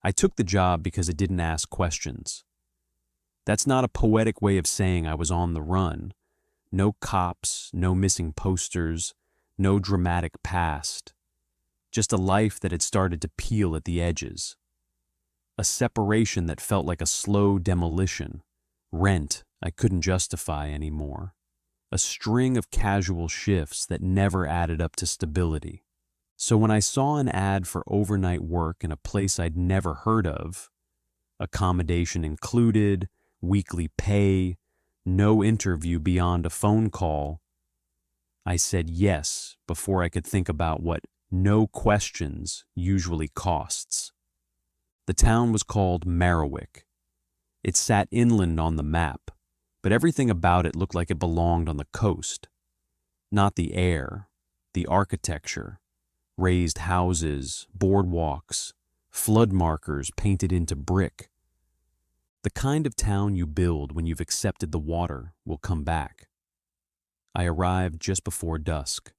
I took the job because it didn't ask questions. That's not a poetic way of saying I was on the run. No cops, no missing posters, no dramatic past. Just a life that had started to peel at the edges. A separation that felt like a slow demolition. Rent I couldn't justify anymore. A string of casual shifts that never added up to stability. So when I saw an ad for overnight work in a place I'd never heard of, accommodation included, weekly pay, no interview beyond a phone call, I said yes before I could think about what no questions usually costs. The town was called Marowak. It sat inland on the map, but everything about it looked like it belonged on the coast. Not the air, the architecture, raised houses, boardwalks, flood markers painted into brick. The kind of town you build when you've accepted the water will come back. I arrived just before dusk.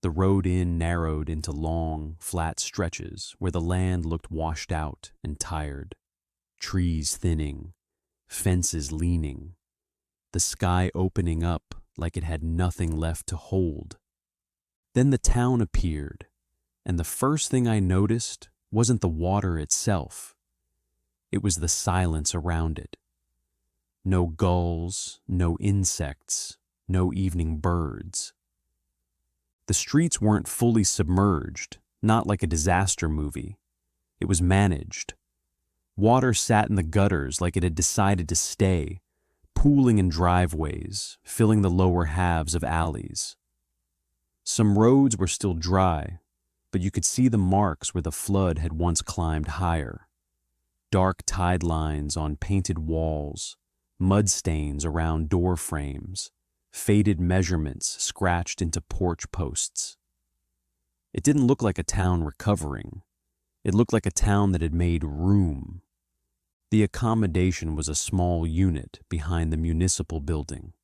The road in narrowed into long, flat stretches where the land looked washed out and tired. Trees thinning, fences leaning, the sky opening up like it had nothing left to hold. Then the town appeared, and the first thing I noticed wasn't the water itself. It was the silence around it. No gulls, no insects, no evening birds. The streets weren't fully submerged, not like a disaster movie. It was managed. Water sat in the gutters like it had decided to stay, pooling in driveways, filling the lower halves of alleys. Some roads were still dry, but you could see the marks where the flood had once climbed higher. Dark tide lines on painted walls, mud stains around door frames, faded measurements scratched into porch posts. It didn't look like a town recovering. It looked like a town that had made room. The accommodation was a small unit behind the municipal building.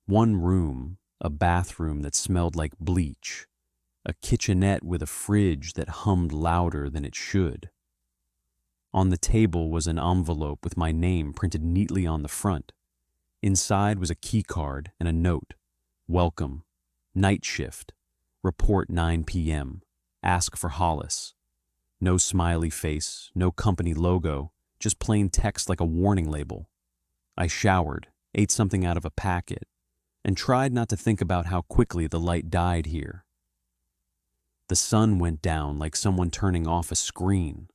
One room, a bathroom that smelled like bleach, a kitchenette with a fridge that hummed louder than it should. On the table was an envelope with my name printed neatly on the front. Inside was a key card and a note. Welcome. Night shift. Report 9 p.m. Ask for Hollis. No smiley face, no company logo, just plain text like a warning label. I showered, ate something out of a packet, and tried not to think about how quickly the light died here. The sun went down like someone turning off a screen.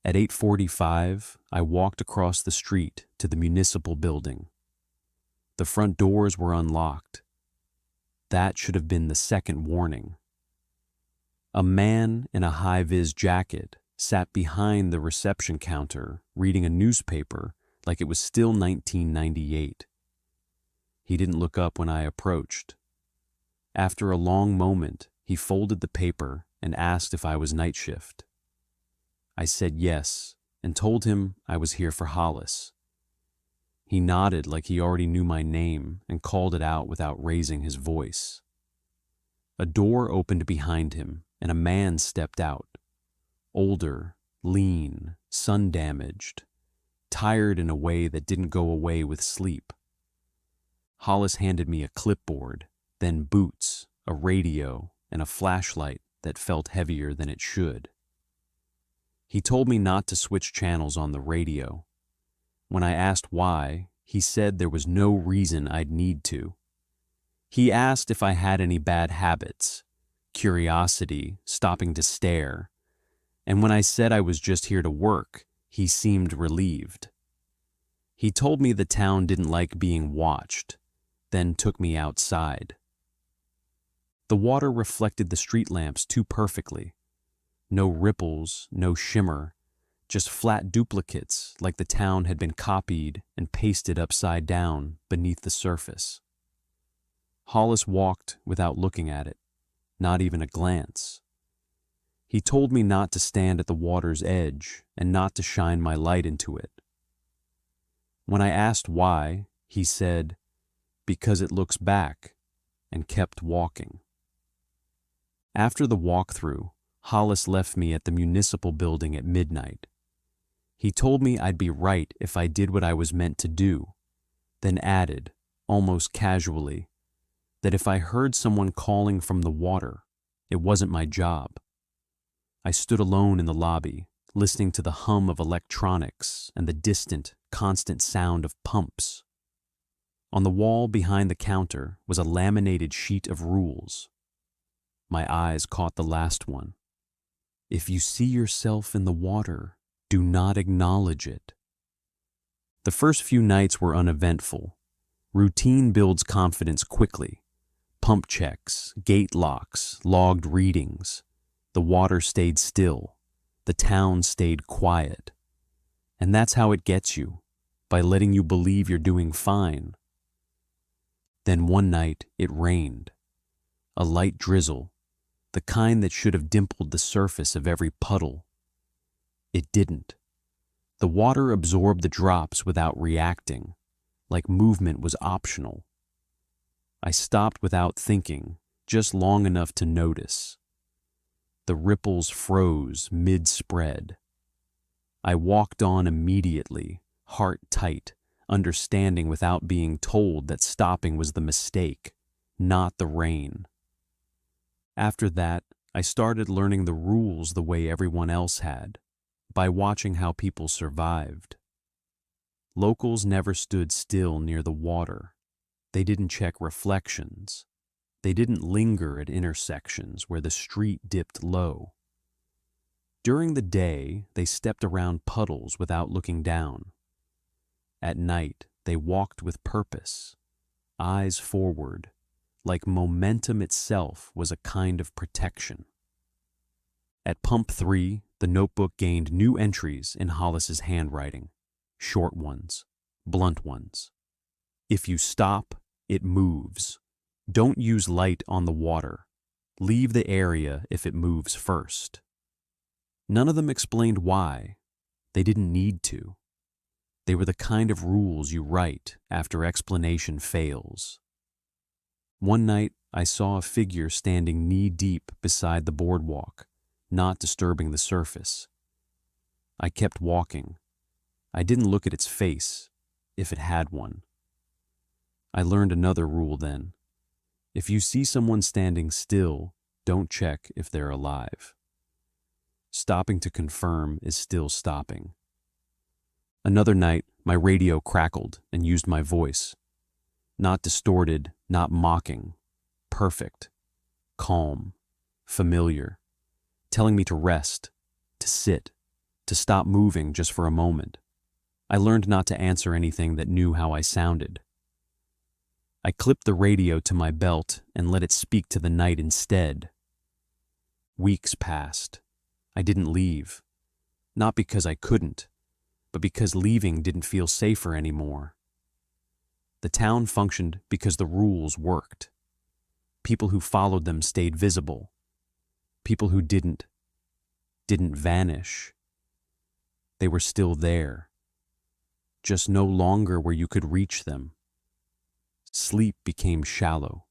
At 8:45, I walked across the street to the municipal building. The front doors were unlocked. That should have been the second warning. A man in a high-vis jacket sat behind the reception counter reading a newspaper like it was still 1998. He didn't look up when I approached. After a long moment, he folded the paper and asked if I was night shift. I said yes and told him I was here for Hollis. He nodded like he already knew my name and called it out without raising his voice. A door opened behind him and a man stepped out. Older, lean, sun-damaged, tired in a way that didn't go away with sleep. Hollis handed me a clipboard, then boots, a radio, and a flashlight that felt heavier than it should. He told me not to switch channels on the radio. When I asked why, he said there was no reason I'd need to. He asked if I had any bad habits, curiosity, stopping to stare, and when I said I was just here to work, he seemed relieved. He told me the town didn't like being watched, then took me outside. The water reflected the street lamps too perfectly. No ripples, no shimmer, just flat duplicates like the town had been copied and pasted upside down beneath the surface. Hollis walked without looking at it, not even a glance. He told me not to stand at the water's edge and not to shine my light into it. When I asked why, he said, "Because it looks back," and kept walking. After the walkthrough, Hollis left me at the municipal building at midnight. He told me I'd be right if I did what I was meant to do, then added, almost casually, that if I heard someone calling from the water, it wasn't my job. I stood alone in the lobby, listening to the hum of electronics and the distant, constant sound of pumps. On the wall behind the counter was a laminated sheet of rules. My eyes caught the last one. If you see yourself in the water, do not acknowledge it. The first few nights were uneventful. Routine builds confidence quickly. Pump checks, gate locks, logged readings. The water stayed still. The town stayed quiet. And that's how it gets you, by letting you believe you're doing fine. Then one night it rained. A light drizzle, the kind that should have dimpled the surface of every puddle. It didn't. The water absorbed the drops without reacting, like movement was optional. I stopped without thinking, just long enough to notice. The ripples froze mid-spread. I walked on immediately, heart tight, understanding without being told that stopping was the mistake, not the rain. After that, I started learning the rules the way everyone else had, by watching how people survived. Locals never stood still near the water. They didn't check reflections. They didn't linger at intersections where the street dipped low. During the day, they stepped around puddles without looking down. At night, they walked with purpose, eyes forward, like momentum itself was a kind of protection. At Pump 3, the notebook gained new entries in Hollis's handwriting, short ones, blunt ones. If you stop, it moves. Don't use light on the water. Leave the area if it moves first. None of them explained why. They didn't need to. They were the kind of rules you write after explanation fails. One night, I saw a figure standing knee-deep beside the boardwalk, not disturbing the surface. I kept walking. I didn't look at its face, if it had one. I learned another rule then. If you see someone standing still, don't check if they're alive. Stopping to confirm is still stopping. Another night, my radio crackled and used my voice. Not distorted, not mocking. Perfect. Calm. Familiar. Telling me to rest, to sit, to stop moving just for a moment. I learned not to answer anything that knew how I sounded. I clipped the radio to my belt and let it speak to the night instead. Weeks passed. I didn't leave. Not because I couldn't, but because leaving didn't feel safer anymore. The town functioned because the rules worked. People who followed them stayed visible. People who didn't vanish. They were still there, just no longer where you could reach them. Sleep became shallow.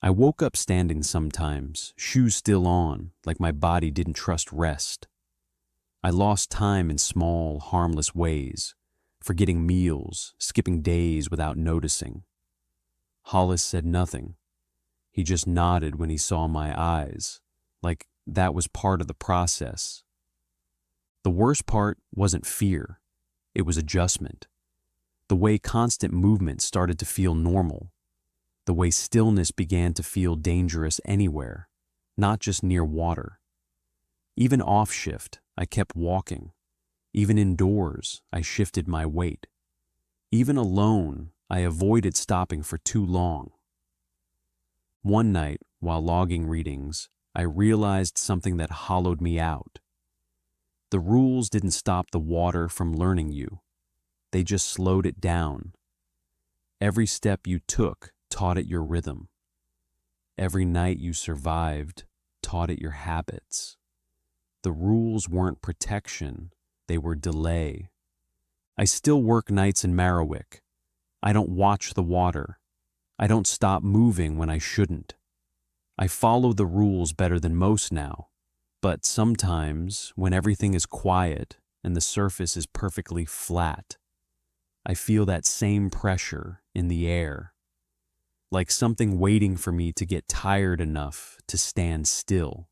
I woke up standing sometimes, shoes still on, like my body didn't trust rest. I lost time in small, harmless ways, forgetting meals, skipping days without noticing. Hollis said nothing. He just nodded when he saw my eyes, like that was part of the process. The worst part wasn't fear. It was adjustment. The way constant movement started to feel normal. The way stillness began to feel dangerous anywhere, not just near water. Even off shift, I kept walking. Even indoors, I shifted my weight. Even alone, I avoided stopping for too long. One night, while logging readings, I realized something that hollowed me out. The rules didn't stop the water from learning you. They just slowed it down. Every step you took taught it your rhythm. Every night you survived taught it your habits. The rules weren't protection, they were delay. I still work nights in Marowak. I don't watch the water. I don't stop moving when I shouldn't. I follow the rules better than most now, But sometimes, when everything is quiet and the surface is perfectly flat, I feel that same pressure in the air, like something waiting for me to get tired enough to stand still.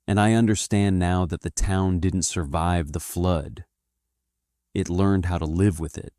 And I understand now that the town didn't survive the flood. It learned how to live with it.